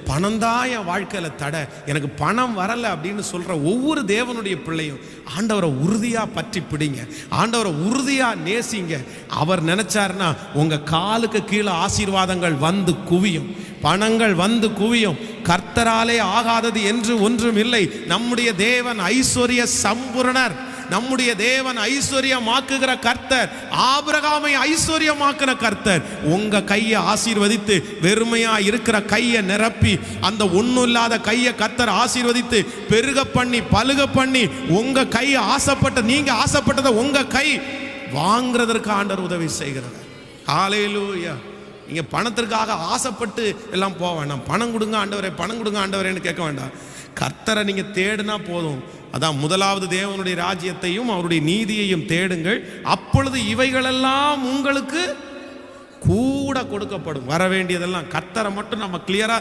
பணம் தான் என் வாழ்க்கையில் தடை, எனக்கு பணம் வரலை அப்படின்னு சொல்கிற ஒவ்வொரு தேவனுடைய பிள்ளையும் ஆண்டவரை உறுதியாக பற்றி பிடிங்க, ஆண்டவரை உறுதியாக நேசிங்க. அவர் நினைச்சாருன்னா உங்கள் காலுக்கு கீழே ஆசீர்வாதங்கள் வந்து குவியும், பணங்கள் வந்து குவியும். கர்த்தராலே ஆகாதது என்று ஒன்றும் இல்லை. நம்முடைய தேவன் ஐஸ்வர்ய சம்பூரணர், நம்முடைய தேவன் ஐஸ்வர்யமாக்குகிற கர்த்தர், ஆபிரகாமை ஐஸ்வர்யமாக்குற கர்த்தர். உங்க கையை ஆசீர்வதித்து வெறுமையா இருக்கிற கையை நிரப்பி அந்த ஒன்றும் இல்லாத கையை கர்த்தர் ஆசீர்வதித்து பெருக பண்ணி பலுக பண்ணி உங்க கை ஆசைப்பட்ட, நீங்க ஆசைப்பட்டதை உங்க கை வாங்குறதற்கு ஆண்டவர் உதவி செய்கிறார். ஹல்லேலூயா. நீங்க பணத்திற்காக ஆசைப்பட்டு எல்லாம் போக வேண்டாம். பணம் கொடுங்க ஆண்டவரே, பணம் கொடுங்க ஆண்டவரேன்னு கேட்க வேண்டாம். கர்த்தரை நீங்க தேடினா போதும். அதான் முதலாவது தேவனுடைய ராஜ்யத்தையும் அவருடைய நீதியையும் தேடுங்கள், அப்பொழுது இவைகளெல்லாம் உங்களுக்கு கூட கொடுக்கப்படும். வர வேண்டியதெல்லாம் கர்த்தரை மட்டும் நம்ம கிளியரா